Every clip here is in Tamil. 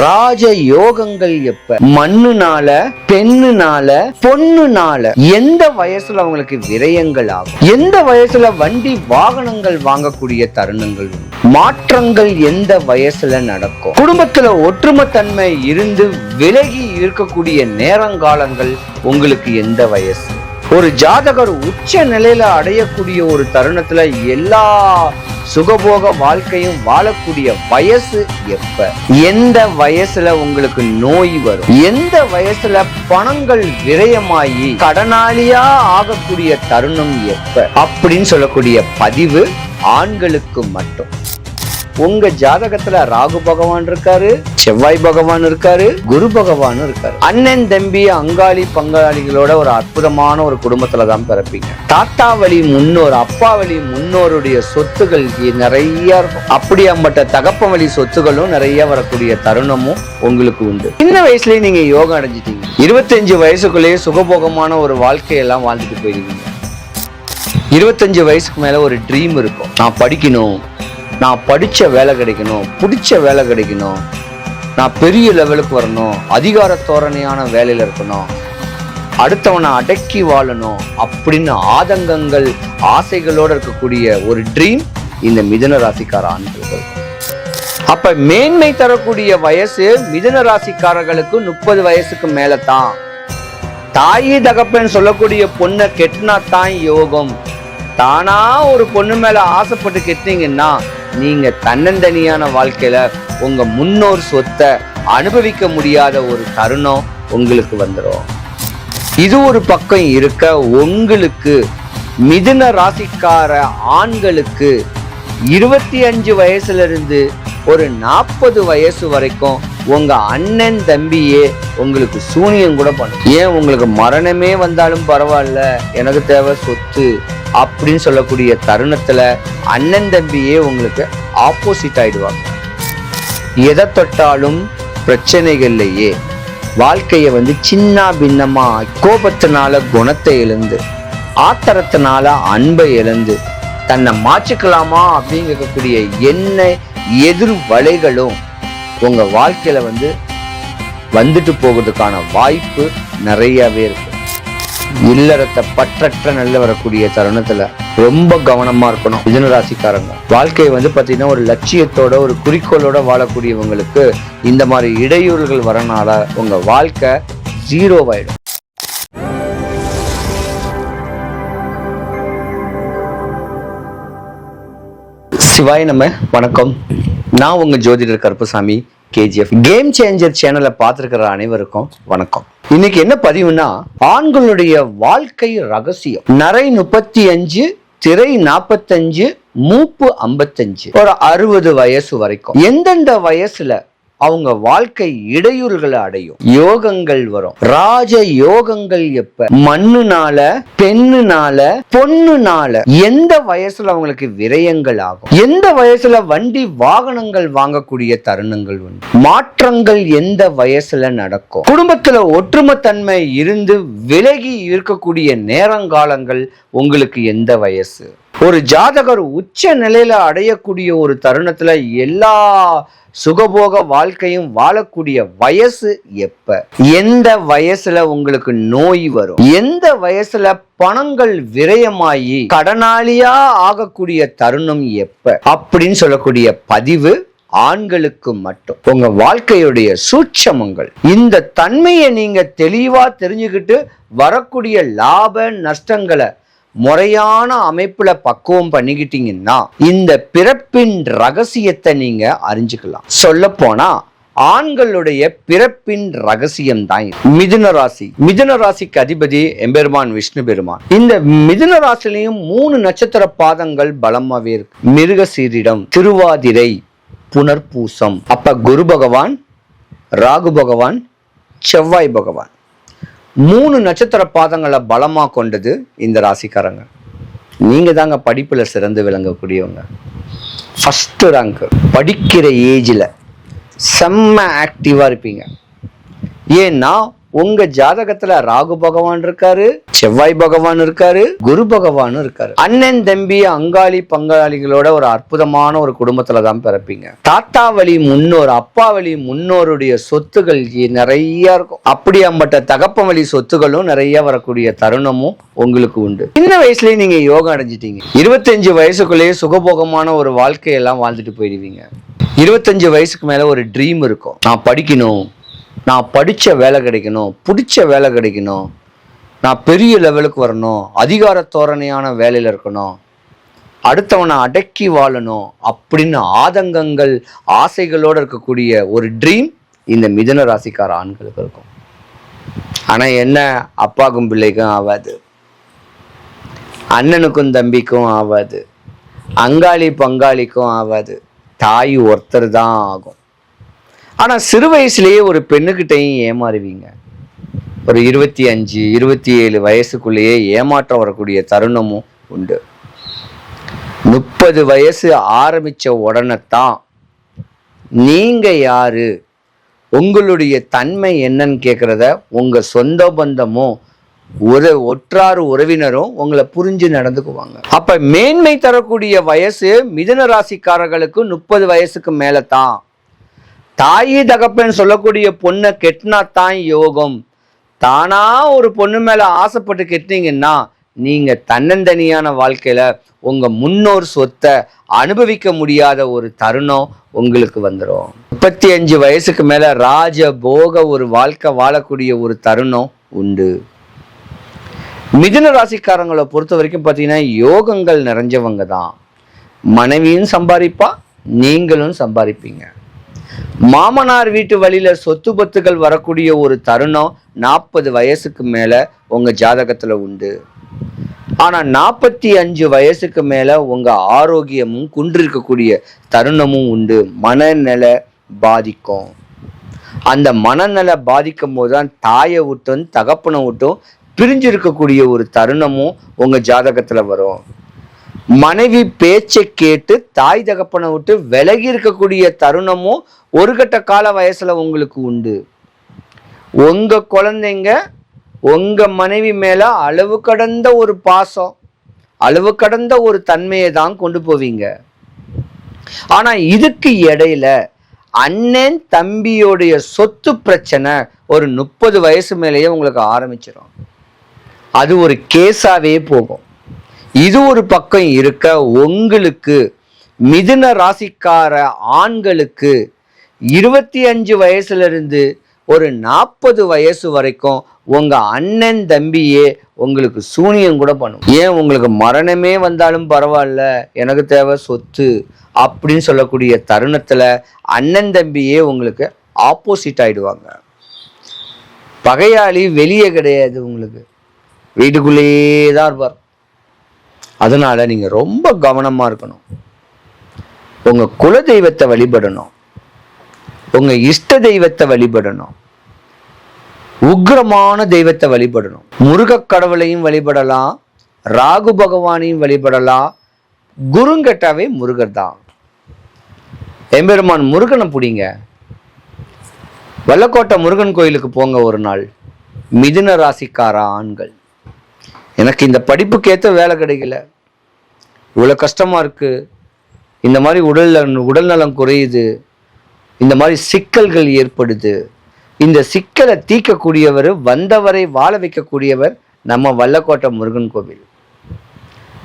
ராஜ யோகங்கள் எப்ப? மண்ணுனால, பெண்ணுனால, பொண்ணுனால. எந்த வயசுல அவங்களுக்கு விரயங்கள் ஆகும்? எந்த வயசுல வண்டி வாகனங்கள் வாங்கக்கூடிய தருணங்கள்? மாற்றங்கள் எந்த வயசுல நடக்கும்? குடும்பத்துல ஒற்றுமைத்தன்மை இருந்து விலகி இருக்கக்கூடிய நேரங்காலங்கள் உங்களுக்கு எந்த வயசு? ஒரு ஜாதகர் உச்ச நிலையில அடையக்கூடிய ஒரு தருணத்துல எல்லா சுகபோக வாழ்க்கையும் வாழக்கூடிய வயசு எப்ப? எந்த வயசுல உங்களுக்கு நோய் வரும்? எந்த வயசுல பணங்கள் விரயமாகி கடனாளியா ஆகக்கூடிய தருணம் எப்ப? அப்படின்னு சொல்லக்கூடிய பதிவு ஆண்களுக்கு மட்டும். உங்க ஜாதகத்துல ராகு பகவான் இருக்காரு, செவ்வாய் பகவான் இருக்காரு, குரு பகவான் இருக்காரு. அண்ணன் தம்பி அங்காளி பங்காளிகளோட ஒரு அற்புதமான ஒரு குடும்பத்துலதான் பிறப்பீங்க. தாத்தா வழி முன்னோர், அப்பா வழி முன்னோருடைய சொத்துகள் நிறைய இருக்கும். அப்படியாப்பட்ட தகப்ப வழி சொத்துகளும் நிறைய வரக்கூடிய தருணமும் உங்களுக்கு உண்டு. சின்ன வயசுலயே நீங்க யோகம் அடைஞ்சிட்டீங்க. 25 வயசுக்குள்ளேயே சுகபோகமான ஒரு வாழ்க்கையெல்லாம் வாழ்ந்துட்டு போயிருவீங்க. 25 வயசுக்கு மேல ஒரு ட்ரீம் இருக்கும். நான் படிக்கணும், நான் படிச்ச வேலை கிடைக்கணும், பிடிச்ச வேலை கிடைக்கணும், நான் பெரிய லெவலுக்கு வரணும், அதிகார தோரணையான வேலையில இருக்கணும், அடுத்தவனை அடக்கி வாழணும் அப்படின்னு ஆதங்கங்கள் ஆசைகளோட இருக்கக்கூடிய ஒரு ட்ரீம் இந்த மிதுன ராசிக்கார ஆண்கள். அப்ப மேன்மை தரக்கூடிய வயசு மிதுன ராசிக்காரர்களுக்கு 30 வயசுக்கு மேலதான். தாயி தகப்பன் சொல்லக்கூடிய பொண்ணை கெட்டினா தான் யோகம். தானா ஒரு பொண்ணு மேல ஆசைப்பட்டு கெட்டீங்கன்னா நீங்க தன்னந்தனியான வாழ்க்கையில உங்க முன்னோர் சொத்தை அனுபவிக்க முடியாத ஒரு தருணம் உங்களுக்கு வந்துடும். இது ஒரு பக்கம் இருக்க, உங்களுக்கு மிதுன ராசிக்கார ஆண்களுக்கு 25 வயசுல இருந்து ஒரு 40 வயசு வரைக்கும் உங்க அண்ணன் தம்பியே உங்களுக்கு சூனியம் கூட பண்ணும். ஏன் உங்களுக்கு மரணமே வந்தாலும் பரவாயில்ல, எனக்கு தேவை சொத்து அப்படின்னு சொல்லக்கூடிய தருணத்துல அண்ணன் தம்பியே உங்களுக்கு ஆப்போசிட் ஆயிடுவாங்க. எதை தொட்டாலும் பிரச்சனைகள்லையே வாழ்க்கைய சின்ன பின்னமா, கோபத்தினால குணத்தை இழந்து, ஆத்திரத்தினால அன்பை இழந்து, தன்னை மாற்றிக்கலாமா அப்படிங்கக்கூடிய என்ன எதிர் வலைகளும் உங்க வாழ்க்கையில வந்துட்டு போகிறதுக்கான வாய்ப்பு நிறையவே இருக்கு. இல்லறத்தை பற்றற்ற நல்ல வரக்கூடிய தருணத்துல ரொம்ப கவனமா இருக்கணும். மிதுன ராசிக்காரங்க வாழ்க்கையை பாத்தீங்கன்னா ஒரு லட்சியத்தோட ஒரு குறிக்கோளோட வாழக்கூடியவங்களுக்கு இந்த மாதிரி இடையூறுகள் வரனால உங்க வாழ்க்கை 0 ஆயிடும். சிவாய் நம்ம வணக்கம். நான் உங்க ஜோதிடர் கருப்புசாமி, KGF கேம் சேஞ்சர் சேனலை பார்த்திருக்கிற அனைவருக்கும் வணக்கம். இன்னைக்கு என்ன பதிவுனா, ஆண்களுடைய வாழ்க்கை ரகசியம். நரை 35, திரை 45, மூப்பு 55, ஒரு 60 வயசு வரைக்கும் எந்தெந்த வயசுல அவங்க வாழ்க்கை இடையூறுகளை அடையும், யோகங்கள் வரும். ராஜ யோகங்கள் எப்ப? மண்ணுனால, பெண்ணுனால, பொண்ணுனால. எந்த வயசுல அவங்களுக்கு விரயங்கள் ஆகும்? எந்த வயசுல வண்டி வாகனங்கள் வாங்கக்கூடிய தருணங்கள் உண்டு? மாற்றங்கள் எந்த வயசுல நடக்கும்? குடும்பத்துல ஒற்றுமைத்தன்மை இருந்து விலகி இருக்கக்கூடிய நேரங்காலங்கள் உங்களுக்கு எந்த வயசு? ஒரு ஜாதகர் உச்ச நிலையில அடையக்கூடிய ஒரு தருணத்துல எல்லா சுகபோக வாழ்க்கையும் வாழக்கூடிய வயசு எப்ப? எந்த வயசுல உங்களுக்கு நோய் வரும்? எந்த வயசுல பணங்கள் விரயமாகி கடனாளியா ஆகக்கூடிய தருணம் எப்ப? அப்படின்னு சொல்லக்கூடிய பதிவு ஆண்களுக்கு மட்டும். உங்க வாழ்க்கையுடைய சூட்சமங்கள், இந்த தன்மையை நீங்க தெளிவா தெரிஞ்சுக்கிட்டு வரக்கூடிய லாப நஷ்டங்களை முறையான அமைப்புல பக்குவம் பண்ணிக்கிட்டீங்கன்னா இந்த பிறப்பின் ரகசியத்தை நீங்க அறிஞ்சுக்கலாம். சொல்ல போனா ஆண்களுடைய பிறப்பின் ரகசியம் தான் மிதுன ராசி. மிதுன ராசிக்கு அதிபதி எம்பெருமான் விஷ்ணு பெருமான். இந்த மிதுன ராசிலையும் 3 நட்சத்திர பாதங்கள் பலமாவே இருக்கு. மிருகசீரிடம், திருவாதிரை, புனர்பூசம். அப்ப குரு பகவான், ராகு பகவான், செவ்வாய் பகவான் 3 நட்சத்திர பாதங்களை பலமா கொண்டது இந்த ராசிக்காரங்க. நீங்க தாங்க படிப்புல சிறந்து விளங்கக்கூடியவங்க. First rank. படிக்கிற ஏஜ்ல செம்ம ஆக்டிவா இருப்பீங்க. ஏன்னா உங்க ஜாதகத்துல ராகு பகவான் இருக்காரு, செவ்வாய் பகவான் இருக்காரு, குரு பகவான் இருக்காரு. அண்ணன் தம்பி அங்காளி பங்காளிகளோட ஒரு அற்புதமான ஒரு குடும்பத்துலதான் பிறப்பீங்க. தாத்தா வழி முன்னோர், அப்பா வழி முன்னோருடைய சொத்துகள் நிறைய இருக்கும். அப்படியாம்பட்ட தகப்ப வழி சொத்துகளும் நிறைய வரக்கூடிய தருணமும் உங்களுக்கு உண்டு. சின்ன வயசுலயே நீங்க யோகா அடைஞ்சிட்டீங்க. 25 வயசுக்குள்ளேயே சுகபோகமான ஒரு வாழ்க்கையெல்லாம் வாழ்ந்துட்டு போயிடுவீங்க. 25 வயசுக்கு மேல ஒரு ட்ரீம் இருக்கும். நான் படிக்கணும், நான் படிச்ச வேலை கிடைக்கணும், பிடிச்ச வேலை கிடைக்கணும், நான் பெரிய லெவலுக்கு வரணும், அதிகார தோரணையான வேலையில இருக்கணும், அடுத்தவனை அடக்கி வாழணும் அப்படின்னு ஆதங்கங்கள் ஆசைகளோடு இருக்கக்கூடிய ஒரு ட்ரீம் இந்த மிதுன ராசிக்கார ஆண்களுக்கு இருக்கும். ஆனா என்ன, அப்பாக்கும் பிள்ளைக்கும் ஆகாது, அண்ணனுக்கும் தம்பிக்கும் ஆகாது, அங்காளி பங்காளிக்கும் ஆகாது, தாய் ஒருத்தர் தான் ஆகும். ஆனா சிறு வயசுலயே ஒரு பெண்ணுகிட்டையும் ஏமாறுவீங்க. ஒரு 25, 27 வயசுக்குள்ளேயே ஏமாற்றம் வரக்கூடிய தருணமும் உண்டு. 30 வயசு ஆரம்பிச்ச உடனே தான் நீங்க யாரு, உங்களுடைய தன்மை என்னன்னு கேட்கறத உங்க சொந்த பந்தமும் ஒற்றாறு உறவினரும் உங்களை புரிஞ்சு நடந்துக்குவாங்க. அப்ப மேன்மை தரக்கூடிய வயசு மிதுன ராசிக்காரர்களுக்கு 30 வயசுக்கு மேலதான். தாயி தகப்பன் சொல்லக்கூடிய பொண்ணை கெட்டினாத்தான் யோகம். தானா ஒரு பொண்ணு மேல ஆசைப்பட்டு கெட்டினீங்கன்னா நீங்க தன்னந்தனியான வாழ்க்கையில உங்க முன்னோர் சொத்தை அனுபவிக்க முடியாத ஒரு தருணம் உங்களுக்கு வந்துடும். 35 வயசுக்கு மேல ராஜ போக ஒரு வாழ்க்கை வாழக்கூடிய ஒரு தருணம் உண்டு. மிதுன ராசிக்காரங்களை பொறுத்த வரைக்கும் பார்த்தீங்கன்னா யோகங்கள் நிறைஞ்சவங்க தான். மனைவியும் சம்பாதிப்பா, நீங்களும் சம்பாதிப்பீங்க. மாமனார் வீட்டு வழியில சொத்து பத்துகள் வரக்கூடிய ஒரு தருணம் 40 வயசுக்கு மேல உங்க ஜாதகத்துல உண்டு. ஆனா 45 வயசுக்கு மேல உங்க ஆரோக்கியமும் குன்றிருக்கக்கூடிய தருணமும் உண்டு. மனநல பாதிக்கும். அந்த மனநல பாதிக்கும் போதுதான் தாயை விட்டும் தகப்பனை விட்டும் பிரிஞ்சு இருக்கக்கூடிய ஒரு தருணமும் உங்க ஜாதகத்துல வரும். மனைவி பேச்சை கேட்டு தாய் தகப்பனை விட்டு விலகி இருக்கக்கூடிய தருணமும் ஒரு கட்ட கால வயசுல உங்களுக்கு உண்டு. உங்க குழந்தைங்க உங்க மனைவி மேல அளவு கடந்த ஒரு பாசம், அளவு கடந்த ஒரு தன்மையை தான் கொண்டு போவீங்க. ஆனா இதுக்கு இடையில அண்ணன் தம்பியோடைய சொத்து பிரச்சனை ஒரு 30 வயசு மேலேயே உங்களுக்கு ஆரம்பிச்சிடும். அது ஒரு கேஸாவே போகும். இது ஒரு பக்கம் இருக்க, உங்களுக்கு மிதுன ராசிக்கார ஆண்களுக்கு 25 வயசுல இருந்து ஒரு 40 வயசு வரைக்கும் உங்க அண்ணன் தம்பியே உங்களுக்கு சூனியம் கூட பண்ணும். ஏன், உங்களுக்கு மரணமே வந்தாலும் பரவாயில்ல, எனக்கு தேவை சொத்து அப்படின்னு சொல்லக்கூடிய தருணத்துல அண்ணன் தம்பியே உங்களுக்கு ஆப்போசிட் ஆயிடுவாங்க. பகையாளி வெளியே கிடையாது, உங்களுக்கு வீட்டுக்குள்ளேயே தான் இருப்பார். அதனால நீங்க ரொம்ப கவனமா இருக்கணும். உங்க குல தெய்வத்தை வழிபடணும், உங்க இஷ்ட தெய்வத்தை வழிபடணும், உக்ரமான தெய்வத்தை வழிபடணும். முருக கடவுளையும் வழிபடலாம், ராகு பகவானையும் வழிபடலாம். குருங்கட்டாவே முருகர் தான். எம்பெருமான் முருகனை பிடிங்க, வல்லக்கோட்டை முருகன் கோயிலுக்கு போங்க ஒரு நாள். மிதுன ராசிக்கார ஆண்கள், எனக்கு இந்த படிப்புக்கேற்ற வேலை கிடைக்கல, இவ்வளோ கஷ்டமா இருக்கு, இந்த மாதிரி உடல்நலம் குறையுது, இந்த மாதிரி சிக்கல்கள் ஏற்படுது, இந்த சிக்கலை தீர்க்கக்கூடியவர், வந்தவரை வாழ வைக்கக்கூடியவர் நம்ம வல்லக்கோட்டை முருகன் கோவில்.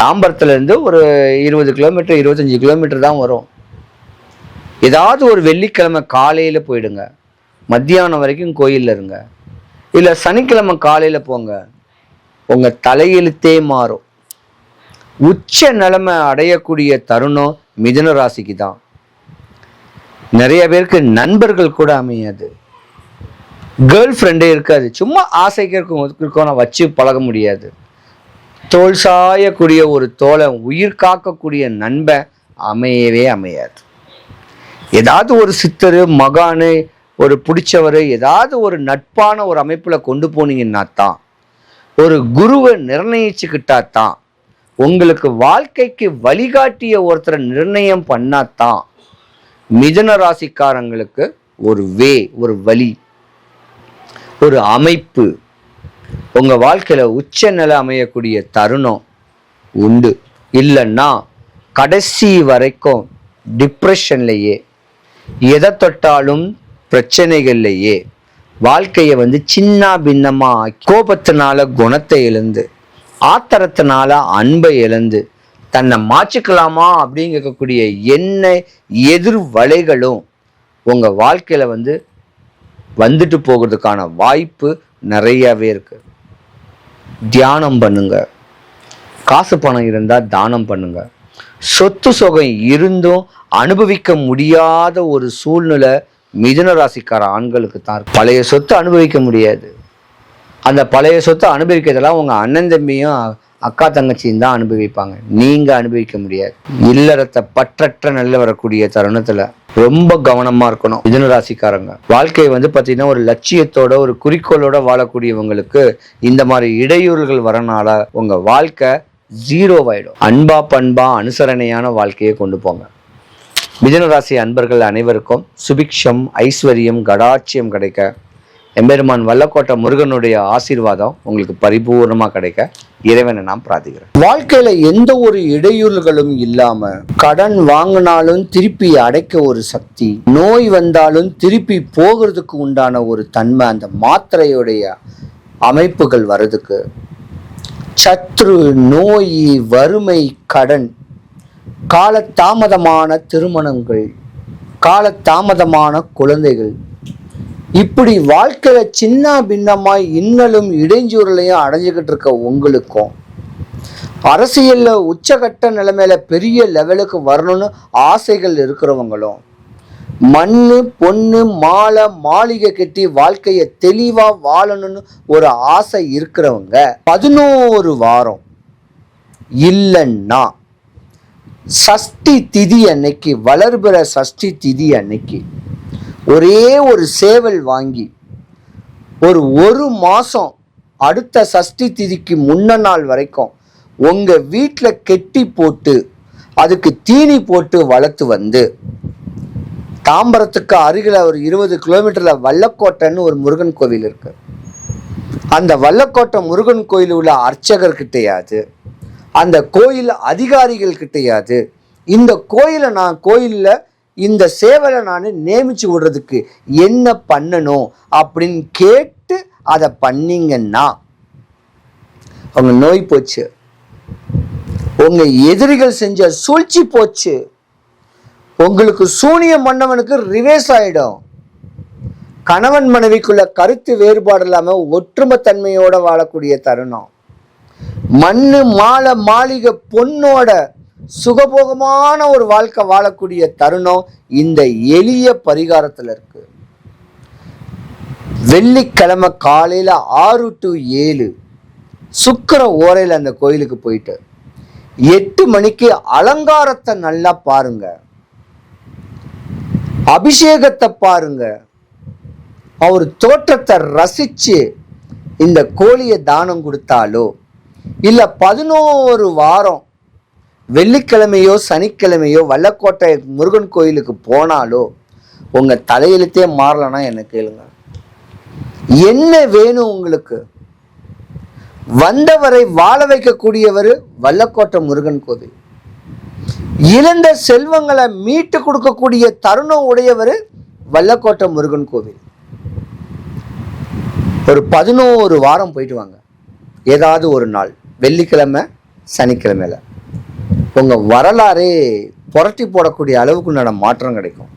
தாம்பரத்துல இருந்து ஒரு 20 கிலோமீட்டர் 25 கிலோமீட்டர் தான் வரும். ஏதாவது ஒரு வெள்ளிக்கிழமை காலையில போயிடுங்க, மத்தியானம் வரைக்கும் கோயில்ல இருங்க. இல்ல சனிக்கிழமை காலையில போங்க, உங்க தலையெழுத்தே மாறும். உச்ச நிலைமை அடையக்கூடிய தருணம் மிதுன ராசிக்கு தான். நிறைய பேருக்கு நண்பர்கள் கூட அமையாது, கேர்ள் ஃப்ரெண்டே இருக்காது, சும்மா ஆசைக்கு இருக்கணும், வச்சு பழக முடியாது. தோல் சாயக்கூடிய ஒரு தோழன், உயிர் காக்கக்கூடிய நண்பன் அமையவே அமையாது. ஏதாவது ஒரு சித்தரு மகானு ஒரு பிடிச்சவர் ஏதாவது ஒரு நட்பான ஒரு அமைப்புல கொண்டு போனீங்கன்னா தான், ஒரு குருவை நிர்ணயிச்சுக்கிட்டா தான், உங்களுக்கு வாழ்க்கைக்கு வழிகாட்டிய ஒருத்தரை நிர்ணயம் பண்ணாதான் மிதுன ராசிக்காரங்களுக்கு ஒரு வே, ஒரு வழி, ஒரு அமைப்பு உங்க வாழ்க்கையில உச்ச நிலை அமையக்கூடிய தருணம் உண்டு. இல்லைன்னா கடைசி வரைக்கும் டிப்ரெஷன்லையே, எதை தொட்டாலும் பிரச்சனைகள்லையே வாழ்க்கையை சின்ன பின்னமா, கோபத்தினால குணத்தை இழந்து, ஆத்திரத்தினால அன்பை இழந்து, தன்னை மாற்றிக்கலாமா அப்படிங்கக்கூடிய எதிர் வலைகளும் உங்க வாழ்க்கையில வந்துட்டு போகிறதுக்கான வாய்ப்பு நிறையவே இருக்கு. தியானம் பண்ணுங்க. காசு பணம் இருந்தா தானம் பண்ணுங்க. சொத்து சுகம் இருந்தும் அனுபவிக்க முடியாத ஒரு சூழ்நிலை மிதுன ராசிக்கார ஆண்களுக்கு தான். பழைய சொத்து அனுபவிக்க முடியாது. அந்த பழைய சொத்தை அனுபவிக்கிறதெல்லாம் உங்க அண்ணன் தம்பியும் அக்கா தங்கச்சியும் தான் அனுபவிப்பாங்க. நீங்க அனுபவிக்க முடியாது. இல்லறத்தை பற்றற்ற நல்ல வரக்கூடிய தருணத்துல ரொம்ப கவனமா இருக்கணும். மிதுன ராசிக்காரங்க வாழ்க்கையை பாத்தீங்கன்னா ஒரு லட்சியத்தோட, ஒரு குறிக்கோளோட வாழக்கூடியவங்களுக்கு இந்த மாதிரி இடையூறுகள் வரனால உங்க வாழ்க்கை ஜீரோவாயிடும். அன்பா பண்பா அனுசரணையான வாழ்க்கையை கொண்டு போங்க. மிதுன ராசி அன்பர்கள் அனைவருக்கும் சுபிக்ஷம், ஐஸ்வர்யம், கடாட்சியம் கிடைக்க எம்பெருமான் வல்லக்கோட்டை முருகனுடைய ஆசீர்வாதம் உங்களுக்கு பரிபூர்ணமா கிடைக்க இறைவனை நான் பிரார்த்திக்கிறேன். வாழ்க்கையில எந்த ஒரு இடையூறுகளும் இல்லாம, கடன் வாங்கினாலும் திருப்பி அடைக்க ஒரு சக்தி, நோய் வந்தாலும் திருப்பி போகிறதுக்கு உண்டான ஒரு தன்மை, அந்த மாத்திரையுடைய அமைப்புகள் வர்றதுக்கு, சத்ரு, நோய், வறுமை, கடன், காலதாமதமான திருமணங்கள், காலதாமதமான குழந்தைகள், இப்படி வாழ்க்கையில சின்ன பின்னமாய் இன்னலும் இடைஞ்சூரலையும் அடைஞ்சுக்கிட்டு இருக்க உங்களுக்கும், அரசியல்ல உச்சகட்ட நிலைமையில பெரிய லெவலுக்கு வரணும்னு ஆசைகள் இருக்கிறவங்களும், மண்ணு பொண்ணு மாலை மாளிகை கட்டி வாழ்க்கையை தெளிவா வாழணும்னு ஒரு ஆசை இருக்கிறவங்க 11 வாரம் இல்லைன்னா சஷ்டி திதி அன்னைக்கு, வளர்பிற சஷ்டி திதி அன்னைக்கு ஒரே ஒரு சேவல் வாங்கி ஒரு மாசம் அடுத்த சஷ்டி திதிக்கு முன்ன நாள் வரைக்கும் உங்க வீட்டில் கெட்டி போட்டு அதுக்கு தீனி போட்டு வளர்த்து தாம்பரத்துக்கு அருகில் ஒரு 20 கிலோமீட்டர்ல வல்லக்கோட்டைன்னு ஒரு முருகன் கோவில் இருக்கு. அந்த வல்லக்கோட்டை முருகன் கோயில் உள்ள அர்ச்சகர் கிட்டையாது, அந்த கோயில் அதிகாரிகள் கிட்டையாது, இந்த கோயிலில் இந்த சேவலை நான் நியமிச்சு விடுறதுக்கு என்ன பண்ணணும் அப்படின்னு கேட்டு அதை பண்ணீங்கன்னா உங்க நோய் போச்சு, உங்க எதிரிகள் செஞ்ச சூழ்ச்சி போச்சு, உங்களுக்கு சூனியம் பண்ணவனுக்கு ரிவேஸ் ஆயிடும். கணவன் மனைவிக்குள்ள கருத்து வேறுபாடு இல்லாம ஒற்றுமை தன்மையோட வாழக்கூடிய தருணம், மண்ணு மாலை மாளிகை பொண்ணோட சுகபோகமான ஒரு வாழ்க்கை வாழக்கூடிய தருணம் இந்த எளிய பரிகாரத்துல இருக்கு. வெள்ளிக்கிழமை காலையில 6 to 7 சுக்கிர ஓரையில் அந்த கோயிலுக்கு போயிட்டு 8 மணிக்கு அலங்காரத்தை நல்லா பாருங்க, அபிஷேகத்தை பாருங்க, அவர் தோற்றத்தை ரசிச்சு இந்த கோழியை தானம் கொடுத்தாலோ, இல்ல 11 வாரம் வெள்ளிக்கிழமையோ சனிக்கிழமையோ வல்லக்கோட்டை முருகன் கோயிலுக்கு போனாலோ உங்க தலையெழுத்தே மாறலன்னா என்ன கேளுங்க. என்ன வேணும் உங்களுக்கு? வந்தவரை வாழ வைக்கக்கூடியவர் வல்லக்கோட்டை முருகன் கோவில். இழந்த செல்வங்களை மீட்டு கொடுக்கக்கூடிய தருணம் உடையவர் வல்லக்கோட்டை முருகன் கோவில். ஒரு 11 வாரம் போயிட்டு வாங்க. ஏதாவது ஒரு நாள் வெள்ளிக்கிழமை சனிக்கிழமையில உங்க வரலாறே புரட்டி போடக்கூடிய அளவுக்கு மாற்றம் கிடைக்கும்.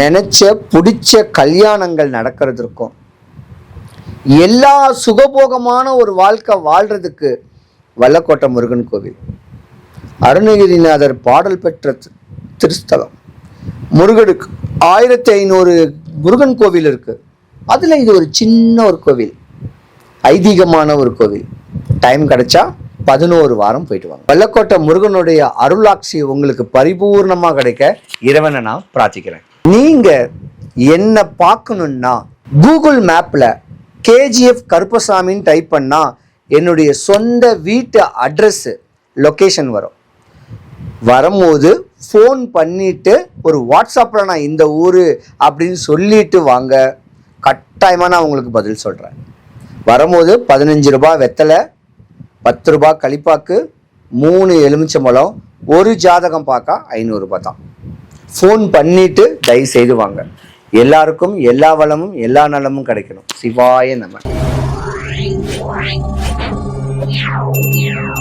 நினைச்ச பிடிச்ச கல்யாணங்கள் நடக்கிறதுக்கும், எல்லா சுகபோகமான ஒரு வாழ்க்கை வாழ்றதுக்கு வல்லக்கோட்டை முருகன் கோவில். அருணகிரிநாதர் பாடல் பெற்ற திருஸ்தலம். முருகனுக்கு 1500 முருகன் கோவில் இருக்கு. அதுல இது ஒரு சின்ன ஒரு கோவில், ஐதீகமான ஒரு கோவில். டைம் கிடைச்சா 11 வாரம் போயிட்டு வாங்க. வல்லக்கோட்டை முருகனுடைய அருளாட்சி உங்களுக்கு பரிபூர்ணமா கிடைக்க இறைவனை நான் பிரார்த்திக்கிறேன். நீங்க என்ன பார்க்கணும்னா கூகுள் மேப்ல KGF கருப்பசாமின்னு டைப் பண்ணா என்னுடைய சொந்த வீட்டு அட்ரஸ் லொகேஷன் வரும். வரும்போது ஃபோன் பண்ணிட்டு ஒரு வாட்ஸ்அப்ல நான் இந்த ஊரு அப்படின்னு சொல்லிட்டு வாங்க. கட்டாயம் கட்டாயமா நான் உங்களுக்கு பதில் சொல்றேன். வரும்போது 15 ரூபாய் வெத்தலை, 10 ரூபாய் களிப்பாக்கு, 3 எலுமிச்சம்பழம், ஒரு ஜாதகம் பார்க்க 500 ரூபாய் தான். ஃபோன் பண்ணிட்டு தயவு செய்து வாங்க. எல்லாருக்கும் எல்லா வளமும் எல்லா நலமும் கிடைக்கணும். சிவாய நம.